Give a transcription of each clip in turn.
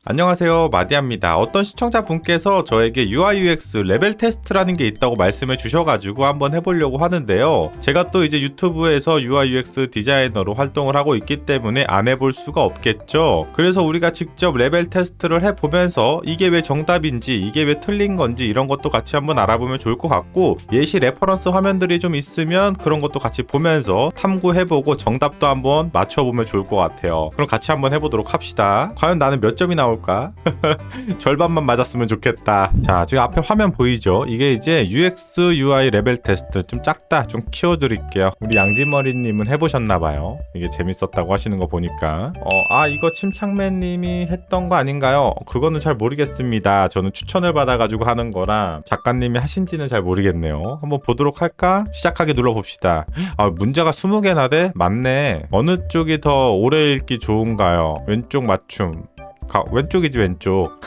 안녕하세요, 마디아입니다. 어떤 시청자분께서 저에게 UI UX 레벨 테스트라는 게 있다고 말씀해 주셔가지고 한번 해보려고 하는데요. 제가 또 이제 유튜브에서 UI UX 디자이너로 활동을 하고 있기 때문에 안 해볼 수가 없겠죠. 그래서 우리가 직접 레벨 테스트를 해보면서 이게 왜 정답인지 이게 왜 틀린 건지 이런 것도 같이 한번 알아보면 좋을 것 같고, 예시 레퍼런스 화면들이 좀 있으면 그런 것도 같이 보면서 탐구해보고 정답도 한번 맞춰보면 좋을 것 같아요. 그럼 같이 한번 해보도록 합시다. 과연 나는 몇 점이 나올까? 절반만 맞았으면 좋겠다. 자, 지금 앞에 화면 보이죠? 이게 이제 UX UI 레벨 테스트. 좀 작다. 좀 키워드릴게요. 우리 양지머리님은 해보셨나봐요. 이게 재밌었다고 하시는 거 보니까. 이거 침착맨님이 했던 거 아닌가요? 그거는 잘 모르겠습니다. 저는 추천을 받아가지고 하는 거라 작가님이 하신지는 잘 모르겠네요. 한번 보도록 할까? 시작하기 눌러봅시다. 문제가 20개나 돼? 맞네. 어느 쪽이 더 오래 읽기 좋은가요? 왼쪽 맞춤. 왼쪽이지, 왼쪽.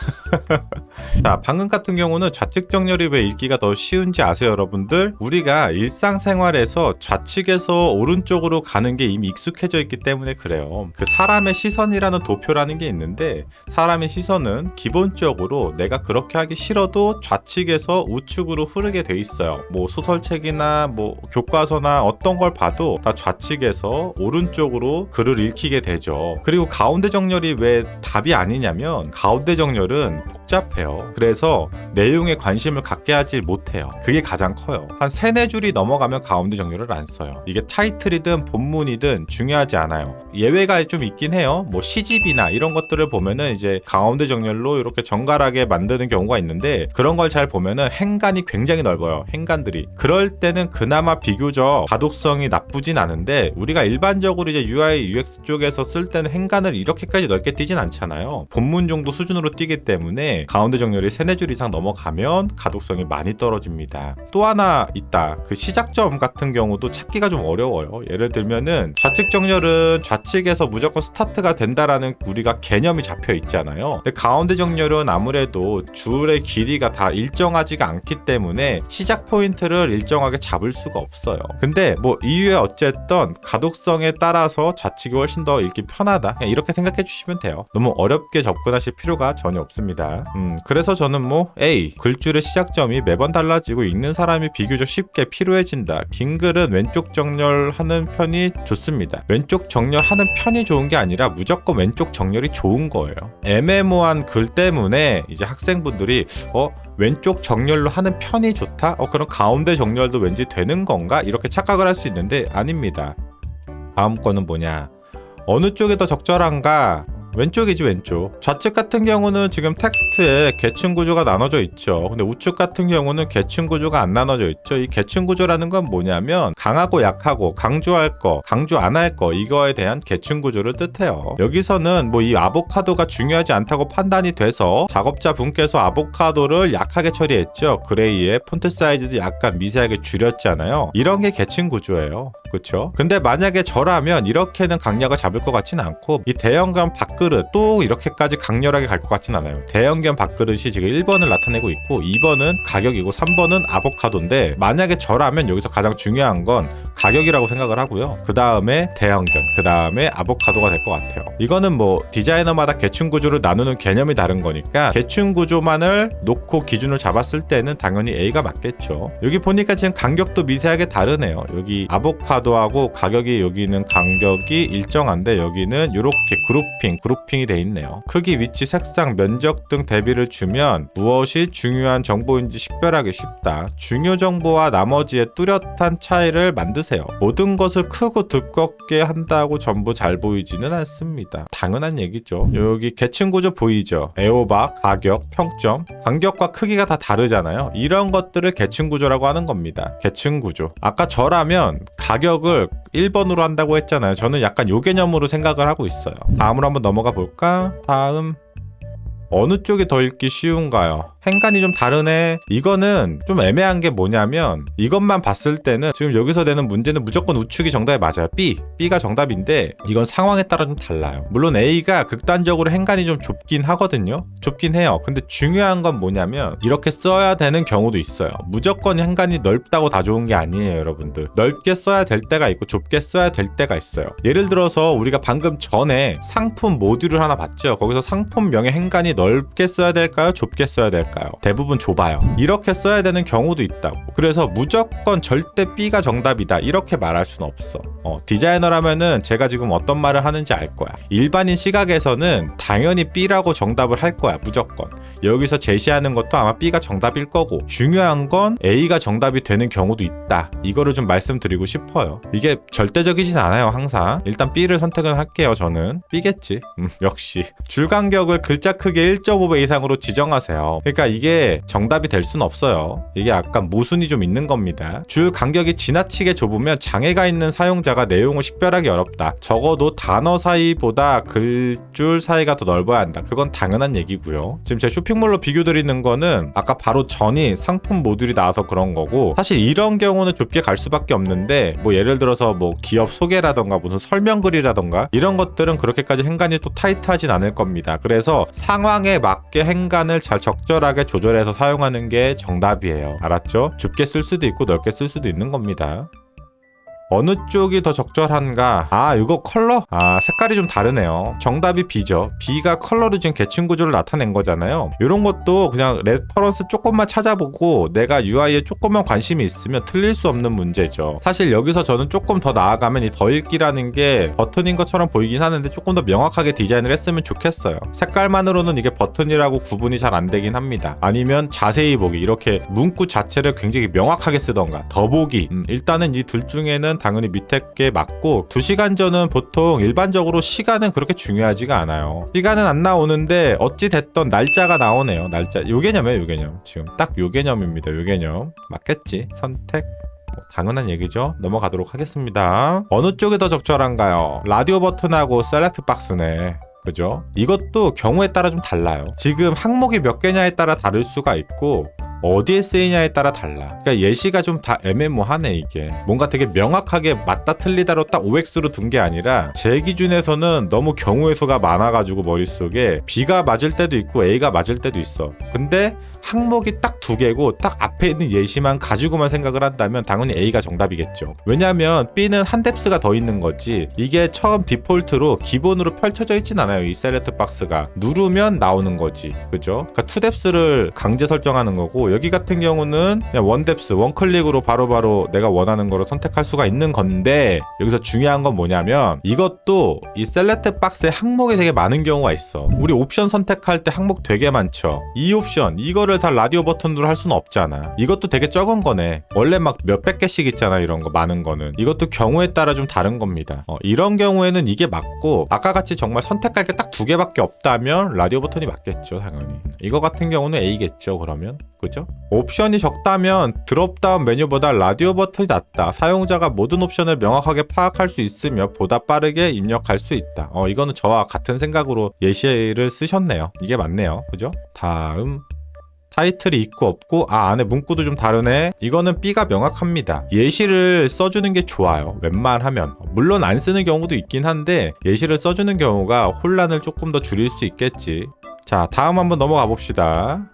자, 방금 같은 경우는 좌측 정렬이 왜 읽기가 더 쉬운지 아세요, 여러분들? 우리가 일상생활에서 좌측에서 오른쪽으로 가는 게 이미 익숙해져 있기 때문에 그래요. 그 사람의 시선이라는 도표라는 게 있는데, 사람의 시선은 기본적으로 내가 그렇게 하기 싫어도 좌측에서 우측으로 흐르게 돼 있어요. 뭐 소설책이나 뭐 교과서나 어떤 걸 봐도 다 좌측에서 오른쪽으로 글을 읽히게 되죠. 그리고 가운데 정렬이 왜 답이 아니냐면, 가운데 정렬은 복잡해요. 그래서 내용에 관심을 갖게 하지 못해요. 그게 가장 커요. 한 3-4줄이 넘어가면 가운데 정렬을 안 써요. 이게 타이틀이든 본문이든 중요하지 않아요. 예외가 좀 있긴 해요. 뭐 시집이나 이런 것들을 보면은 이제 가운데 정렬로 이렇게 정갈하게 만드는 경우가 있는데, 그런 걸 잘 보면은 행간이 굉장히 넓어요. 행간들이. 그럴 때는 그나마 비교적 가독성이 나쁘진 않은데, 우리가 일반적으로 이제 UI UX 쪽에서 쓸 때는 행간을 이렇게까지 넓게 띄진 않잖아요. 본문 정도 수준으로 띄기 때문에 가운데 정렬이 3-4줄 이상 넘어가면 가독성이 많이 떨어집니다. 또 하나 있다. 그 시작점 같은 경우도 찾기가 좀 어려워요. 예를 들면은 좌측 정렬은 좌측에서 무조건 스타트가 된다라는 우리가 개념이 잡혀 있잖아요. 근데 가운데 정렬은 아무래도 줄의 길이가 다 일정하지가 않기 때문에 시작 포인트를 일정하게 잡을 수가 없어요. 근데 뭐 이유에 어쨌든 가독성에 따라서 좌측이 훨씬 더 읽기 편하다, 그냥 이렇게 생각해 주시면 돼요. 너무 어렵게 접근하실 필요가 전혀 없습니다. 그래서 저는 뭐 A, 글줄의 시작점이 매번 달라지고 읽는 사람이 비교적 쉽게 피로해진다. 긴 글은 왼쪽 정렬하는 편이 좋습니다. 왼쪽 정렬하는 편이 좋은 게 아니라 무조건 왼쪽 정렬이 좋은 거예요. 애매모호한 글 때문에 이제 학생분들이 왼쪽 정렬로 하는 편이 좋다? 그럼 가운데 정렬도 왠지 되는 건가? 이렇게 착각을 할 수 있는데 아닙니다. 다음 거는 뭐냐? 어느 쪽이 더 적절한가? 왼쪽이지, 왼쪽. 좌측 같은 경우는 지금 텍스트에 계층 구조가 나눠져 있죠. 근데 우측 같은 경우는 계층 구조가 안 나눠져 있죠. 이 계층 구조라는 건 뭐냐면 강하고 약하고 강조할 거, 강조 안 할 거, 이거에 대한 계층 구조를 뜻해요. 여기서는 뭐 이 아보카도가 중요하지 않다고 판단이 돼서 작업자 분께서 아보카도를 약하게 처리했죠. 그레이에 폰트 사이즈도 약간 미세하게 줄였잖아요. 이런 게 계층 구조예요. 그렇죠? 근데 만약에 저라면 이렇게는 강약을 잡을 것 같진 않고, 이 대형견 밥그릇 또 이렇게까지 강렬하게 갈 것 같진 않아요. 대형견 밥그릇이 지금 1번을 나타내고 있고 2번은 가격이고 3번은 아보카도인데, 만약에 저라면 여기서 가장 중요한 건 가격이라고 생각을 하고요. 그 다음에 대형견, 그 다음에 아보카도가 될 것 같아요. 이거는 뭐 디자이너마다 계층 구조를 나누는 개념이 다른 거니까 계층 구조만을 놓고 기준을 잡았을 때는 당연히 A가 맞겠죠. 여기 보니까 지금 간격도 미세하게 다르네요. 여기 아보카도하고 가격이, 여기는 간격이 일정한데 여기는 이렇게 그룹핑이 돼 있네요. 크기, 위치, 색상, 면적 등 대비를 주면 무엇이 중요한 정보인지 식별하기 쉽다. 중요 정보와 나머지의 뚜렷한 차이를 만드세요. 모든 것을 크고 두껍게 한다고 전부 잘 보이지는 않습니다. 당연한 얘기죠. 여기 계층 구조 보이죠? 애호박, 가격, 평점, 간격과 크기가 다 다르잖아요. 이런 것들을 계층 구조라고 하는 겁니다. 계층 구조. 아까 저라면 가격을 1번으로 한다고 했잖아요. 저는 약간 요 개념으로 생각을 하고 있어요. 다음으로 한번 넘어가 볼까? 다음 어느 쪽이 더 읽기 쉬운가요? 행간이 좀 다르네. 이거는 좀 애매한 게 뭐냐면 이것만 봤을 때는 지금 여기서 되는 문제는 무조건 우측이 정답이 맞아요. B가 정답인데 이건 상황에 따라 좀 달라요. 물론 A가 극단적으로 행간이 좀 좁긴 하거든요. 좁긴 해요. 근데 중요한 건 뭐냐면 이렇게 써야 되는 경우도 있어요. 무조건 행간이 넓다고 다 좋은 게 아니에요, 여러분들. 넓게 써야 될 때가 있고 좁게 써야 될 때가 있어요. 예를 들어서 우리가 방금 전에 상품 모듈을 하나 봤죠. 거기서 상품명의 행간이 넓게 써야 될까요? 좁게 써야 될까요? 대부분 좁아요. 이렇게 써야 되는 경우도 있다고. 그래서 무조건 절대 B가 정답이다 이렇게 말할 수는 없어. 디자이너라면은 제가 지금 어떤 말을 하는지 알 거야. 일반인 시각에서는 당연히 B라고 정답을 할 거야. 무조건. 여기서 제시하는 것도 아마 B가 정답일 거고, 중요한 건 A가 정답이 되는 경우도 있다. 이거를 좀 말씀드리고 싶어요. 이게 절대적이진 않아요. 항상 일단 B를 선택은 할게요. 저는 B겠지. 역시 줄 간격을 글자 크기 1.5배 이상으로 지정하세요. 그러니까 이게 정답이 될 수는 없어요. 이게 약간 모순이 좀 있는 겁니다. 줄 간격이 지나치게 좁으면 장애가 있는 사용자가 내용을 식별하기 어렵다. 적어도 단어 사이보다 글줄 사이가 더 넓어야 한다. 그건 당연한 얘기고요. 지금 제 쇼핑몰로 비교 드리는 거는 아까 바로 전이 상품 모듈이 나와서 그런 거고, 사실 이런 경우는 좁게 갈 수밖에 없는데 뭐 예를 들어서 뭐 기업 소개라던가 무슨 설명글이라던가 이런 것들은 그렇게까지 행간이 또 타이트하진 않을 겁니다. 그래서 상황에 맞게 행간을 잘 적절하게 조절해서 사용하는 게 정답이에요. 알았죠? 좁게 쓸 수도 있고 넓게 쓸 수도 있는 겁니다. 어느 쪽이 더 적절한가? 이거 컬러? 색깔이 좀 다르네요. 정답이 B죠. B가 컬러로 지금 계층 구조를 나타낸 거잖아요. 이런 것도 그냥 레퍼런스 조금만 찾아보고 내가 UI에 조금만 관심이 있으면 틀릴 수 없는 문제죠. 사실 여기서 저는 조금 더 나아가면 이 더 읽기라는 게 버튼인 것처럼 보이긴 하는데 조금 더 명확하게 디자인을 했으면 좋겠어요. 색깔만으로는 이게 버튼이라고 구분이 잘 안 되긴 합니다. 아니면 자세히 보기, 이렇게 문구 자체를 굉장히 명확하게 쓰던가, 더보기. 일단은 이 둘 중에는 당연히 밑에 게 맞고, 2시간 전은 보통 일반적으로 시간은 그렇게 중요하지가 않아요. 시간은 안 나오는데 어찌 됐던 날짜가 나오네요. 날짜. 요 개념이에요, 요 개념. 지금 딱 요 개념입니다. 요 개념. 맞겠지? 선택. 당연한 얘기죠. 넘어가도록 하겠습니다. 어느 쪽이 더 적절한가요? 라디오 버튼하고 셀렉트 박스네. 그죠? 이것도 경우에 따라 좀 달라요. 지금 항목이 몇 개냐에 따라 다를 수가 있고, 어디에 쓰이냐에 따라 달라. 그러니까 예시가 좀 다 애매모하네. 이게 뭔가 되게 명확하게 맞다 틀리다로 딱 OX로 둔 게 아니라 제 기준에서는 너무 경우의 수가 많아가지고 머릿속에 B가 맞을 때도 있고 A가 맞을 때도 있어. 근데 항목이 딱 2개고 딱 앞에 있는 예시만 가지고만 생각을 한다면 당연히 A가 정답이겠죠. 왜냐면 B는 한 뎁스가 더 있는 거지, 이게 처음 디폴트로 기본으로 펼쳐져 있진 않아요. 이 셀렉트 박스가 누르면 나오는 거지. 그죠? 그러니까 2뎁스를 강제 설정하는 거고, 여기 같은 경우는 그냥 1뎁스 원클릭으로 바로바로 내가 원하는 거를 선택할 수가 있는 건데, 여기서 중요한 건 뭐냐면 이것도 이 셀렉트 박스에 항목이 되게 많은 경우가 있어. 우리 옵션 선택할 때 항목 되게 많죠. 이 옵션 이거를 다 라디오 버튼으로 할 수는 없잖아. 이것도 되게 적은 거네. 원래 막 몇백 개씩 있잖아. 이런 거 많은 거는. 이것도 경우에 따라 좀 다른 겁니다. 이런 경우에는 이게 맞고, 아까 같이 정말 선택할 게 딱 2개밖에 없다면 라디오 버튼이 맞겠죠. 당연히. 이거 같은 경우는 A겠죠. 그러면. 그죠? 옵션이 적다면 드롭다운 메뉴보다 라디오 버튼이 낫다. 사용자가 모든 옵션을 명확하게 파악할 수 있으며 보다 빠르게 입력할 수 있다. 이거는 저와 같은 생각으로 예시를 쓰셨네요. 이게 맞네요. 그죠? 다음. 타이틀이 있고 없고, 안에 문구도 좀 다르네. 이거는 B가 명확합니다. 예시를 써주는 게 좋아요. 웬만하면. 물론 안 쓰는 경우도 있긴 한데 예시를 써주는 경우가 혼란을 조금 더 줄일 수 있겠지. 자, 다음 한번 넘어가 봅시다.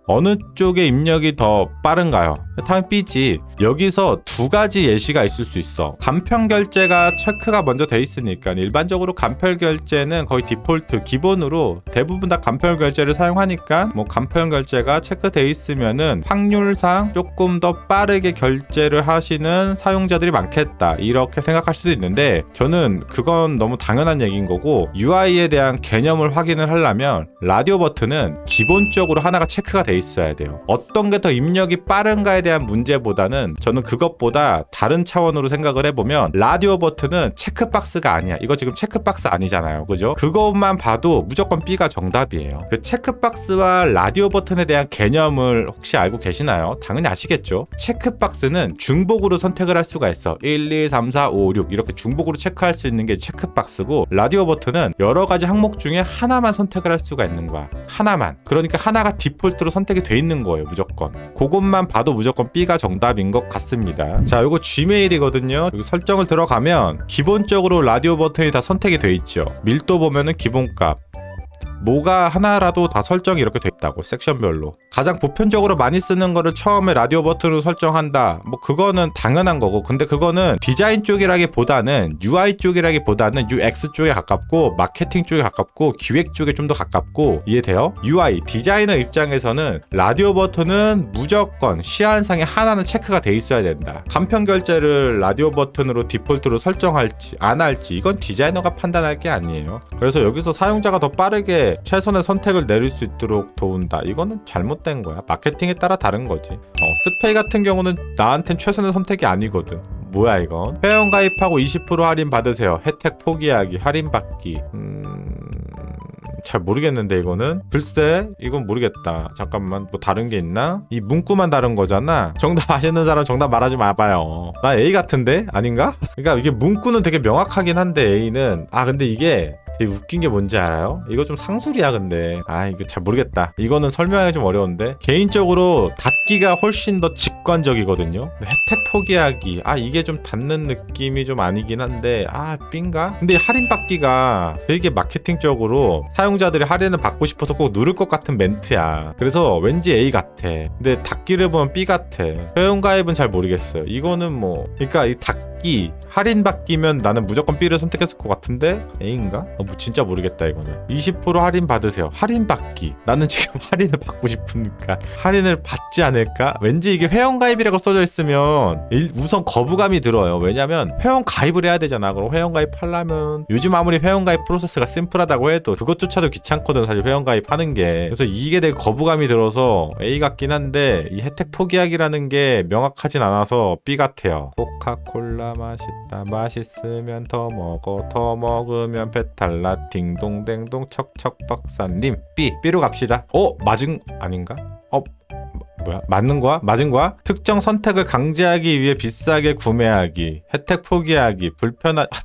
어느 쪽의 입력이 더 빠른가요? 당연히 B지. 여기서 2가지 예시가 있을 수 있어. 간편 결제가 체크가 먼저 돼 있으니까, 일반적으로 간편 결제는 거의 디폴트 기본으로 대부분 다 간편 결제를 사용하니까 뭐 간편 결제가 체크돼 있으면은 확률상 조금 더 빠르게 결제를 하시는 사용자들이 많겠다, 이렇게 생각할 수도 있는데, 저는 그건 너무 당연한 얘기인 거고, UI에 대한 개념을 확인을 하려면 라디오 버튼은 기본적으로 하나가 체크가 돼 있어야 돼요. 어떤 게 더 입력이 빠른가에 대한 문제보다는 저는 그것보다 다른 차원으로 생각을 해보면 라디오 버튼은 체크박스가 아니야. 이거 지금 체크박스 아니잖아요. 그죠? 그것만 봐도 무조건 B가 정답이에요. 그 체크박스와 라디오 버튼에 대한 개념을 혹시 알고 계시나요? 당연히 아시겠죠? 체크박스는 중복으로 선택을 할 수가 있어. 1, 2, 3, 4, 5, 6 이렇게 중복으로 체크할 수 있는 게 체크박스고, 라디오 버튼은 여러 가지 항목 중에 하나만 선택을 할 수가 있는 거야. 하나만. 그러니까 하나가 디폴트로 선택이 돼 있는 거예요. 무조건. 그것만 봐도 무조건 B가 정답인 것 같습니다. 자, 이거 Gmail이거든요. 여기 설정을 들어가면 기본적으로 라디오 버튼이 다 선택이 돼 있죠. 밀도 보면은 기본값, 뭐가 하나라도 다 설정이 이렇게 돼 있다고, 섹션별로. 가장 보편적으로 많이 쓰는 거를 처음에 라디오 버튼으로 설정한다, 뭐 그거는 당연한 거고, 근데 그거는 디자인 쪽이라기보다는 UI 쪽이라기보다는 UX 쪽에 가깝고, 마케팅 쪽에 가깝고, 기획 쪽에 좀 더 가깝고, 이해돼요? UI 디자이너 입장에서는 라디오 버튼은 무조건 시한상에 하나는 체크가 돼 있어야 된다. 간편 결제를 라디오 버튼으로 디폴트로 설정할지 안 할지 이건 디자이너가 판단할 게 아니에요. 그래서 여기서 사용자가 더 빠르게 최선의 선택을 내릴 수 있도록 도운다, 이거는 잘못된 거야. 마케팅에 따라 다른 거지. 스페이 같은 경우는 나한텐 최선의 선택이 아니거든. 뭐야 이건? 회원 가입하고 20% 할인 받으세요. 혜택 포기하기, 할인 받기. 잘 모르겠는데 이거는? 글쎄 이건 모르겠다. 잠깐만, 뭐 다른 게 있나? 이 문구만 다른 거잖아. 정답 아시는 사람 정답 말하지 마봐요. 나 A 같은데? 아닌가? 그러니까 이게 문구는 되게 명확하긴 한데 A는, 근데 이게 되게 웃긴 게 뭔지 알아요? 이거 좀 상술이야. 근데 이거 잘 모르겠다. 이거는 설명하기 좀 어려운데, 개인적으로 닫기가 훨씬 더 직관적이거든요. 혜택 포기하기, 이게 좀 닫는 느낌이 좀 아니긴 한데 B인가? 근데 할인 받기가 되게 마케팅적으로 사용자들이 할인을 받고 싶어서 꼭 누를 것 같은 멘트야. 그래서 왠지 A 같아. 근데 닫기를 보면 B 같아. 회원가입은 잘 모르겠어요. 이거는 뭐, 그러니까 이 닫기, 할인 받기면 나는 무조건 B를 선택했을 것 같은데 A인가? 뭐 진짜 모르겠다. 이거는 20% 할인 받으세요. 할인 받기, 나는 지금 할인을 받고 싶으니까 할인을 받지 않을까? 왠지 이게 회원가입이라고 써져 있으면 우선 거부감이 들어요. 왜냐면 회원 가입을 해야 되잖아. 그럼 회원 가입하려면 요즘 아무리 회원 가입 프로세스가 심플하다고 해도 그것조차도 귀찮거든, 사실 회원 가입하는 게. 그래서 이게 되게 거부감이 들어서 A 같긴 한데, 이 혜택 포기하기라는 게 명확하진 않아서 B 같아요. 코카콜라 맛있으면 더 먹어, 더 먹으면 배탈 나, 딩동댕동 척척 박사님. B로 갑시다. 맞은 아닌가? 뭐야? 맞는 거야? 맞은 거야? 특정 선택을 강제하기 위해 비싸게 구매하기, 혜택 포기하기,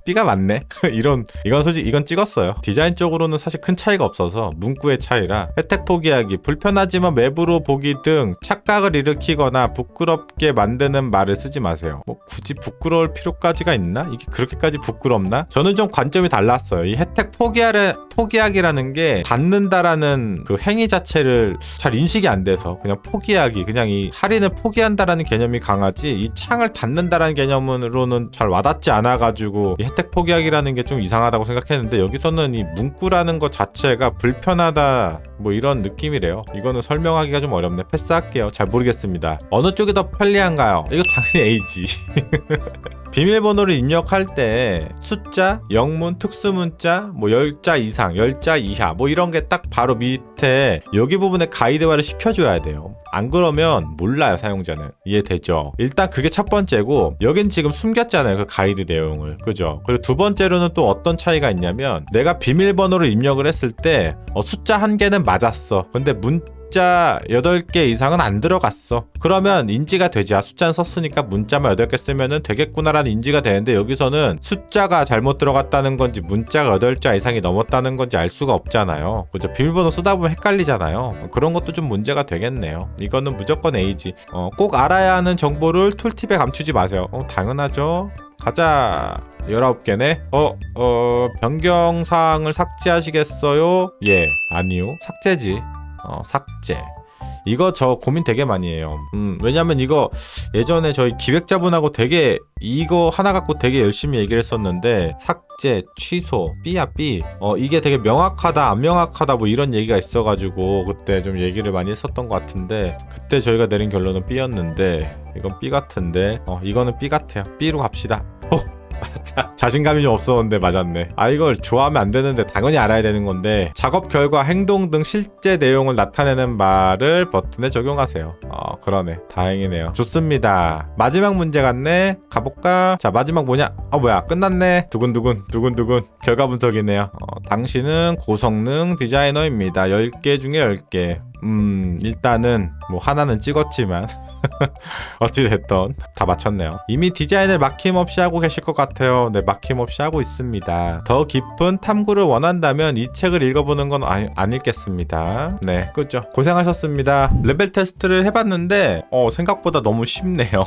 B가 맞네. 이건 솔직히 이건 찍었어요. 디자인 쪽으로는 사실 큰 차이가 없어서 문구의 차이라. 혜택 포기하기, 불편하지만 외부로 보기 등 착각을 일으키거나 부끄럽게 만드는 말을 쓰지 마세요. 뭐 굳이 부끄러울 필요까지가 있나? 이게 그렇게까지 부끄럽나? 저는 좀 관점이 달랐어요. 이 혜택 포기하기라는 게 받는다라는 그 행위 자체를 잘 인식이 안 돼서 그냥 포기하기, 그냥 이 할인을 포기한다라는 개념이 강하지, 이 창을 닫는다라는 개념으로는 잘 와닿지 않아가지고 이 혜택 포기하기라는 게 좀 이상하다고 생각했는데, 여기서는 이 문구라는 것 자체가 불편하다 뭐 이런 느낌이래요. 이거는 설명하기가 좀 어렵네. 패스할게요. 잘 모르겠습니다. 어느 쪽이 더 편리한가요? 이거 당연히 A지. 비밀번호를 입력할 때 숫자, 영문, 특수문자, 뭐 10자 이상, 10자 이하 뭐 이런 게 딱 바로 밑에 여기 부분에 가이드화를 시켜줘야 돼요. 안 그러면 몰라요, 사용자는. 이해되죠? 일단 그게 첫 번째고, 여긴 지금 숨겼잖아요, 그 가이드 내용을. 그죠? 그리고 두 번째로는 또 어떤 차이가 있냐면, 내가 비밀번호를 입력을 했을 때 숫자 1개는 맞았어. 근데 문자 8개 이상은 안 들어갔어. 그러면 인지가 되지. 숫자는 썼으니까 문자만 8개 쓰면은 되겠구나라는 인지가 되는데, 여기서는 숫자가 잘못 들어갔다는 건지 문자가 8자 이상이 넘었다는 건지 알 수가 없잖아요. 그죠? 비밀번호 쓰다 보면 헷갈리잖아요. 그런 것도 좀 문제가 되겠네요. 이거는 무조건 A지. 꼭 알아야 하는 정보를 툴팁에 감추지 마세요. 당연하죠. 가자. 19개네? 변경사항을 삭제하시겠어요? 예, 아니요. 삭제지. 삭제. 이거 저 고민 되게 많이 해요. 왜냐면 이거 예전에 저희 기획자분하고 되게 이거 하나 갖고 되게 열심히 얘기를 했었는데, 삭제, 취소, B야 B. 이게 되게 명확하다, 안 명확하다 뭐 이런 얘기가 있어가지고 그때 좀 얘기를 많이 했었던 것 같은데, 그때 저희가 내린 결론은 B였는데 이건 B 같은데, 이거는 B 같아요. B로 갑시다. 맞았다. 자신감이 좀 없었는데 맞았네. 아, 이걸 좋아하면 안 되는데 당연히 알아야 되는 건데, 작업 결과, 행동 등 실제 내용을 나타내는 말을 버튼에 적용하세요. 그러네. 다행이네요. 좋습니다. 마지막 문제 같네. 가볼까? 자, 마지막 뭐냐? 뭐야, 끝났네. 두근두근 결과 분석이네요. 당신은 고성능 디자이너입니다. 10개 중에 10개. 일단은 뭐 하나는 찍었지만 어찌됐던 다 맞췄네요. 이미 디자인을 막힘없이 하고 계실 것 같아요. 네, 막힘없이 하고 있습니다. 더 깊은 탐구를 원한다면 이 책을 읽어보는 건 안 읽겠습니다. 네, 그죠. 고생하셨습니다. 레벨 테스트를 해봤는데 생각보다 너무 쉽네요.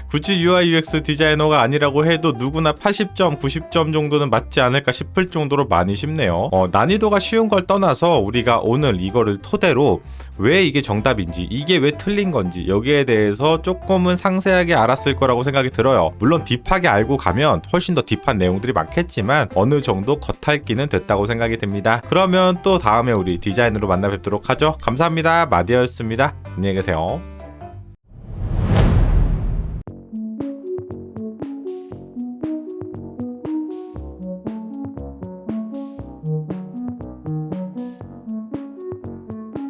굳이 UI UX 디자이너가 아니라고 해도 누구나 80점, 90점 정도는 맞지 않을까 싶을 정도로 많이 쉽네요. 난이도가 쉬운 걸 떠나서 우리가 오늘 이거를 토대로 왜 이게 정답인지, 이게 왜 틀린 건지, 여기에 대해서 조금은 상세하게 알았을 거라고 생각이 들어요. 물론 딥하게 알고 가면 훨씬 더 딥한 내용들이 많겠지만 어느 정도 겉핥기는 됐다고 생각이 듭니다. 그러면 또 다음에 우리 디자인으로 만나 뵙도록 하죠. 감사합니다. 마디어였습니다. 안녕히 계세요.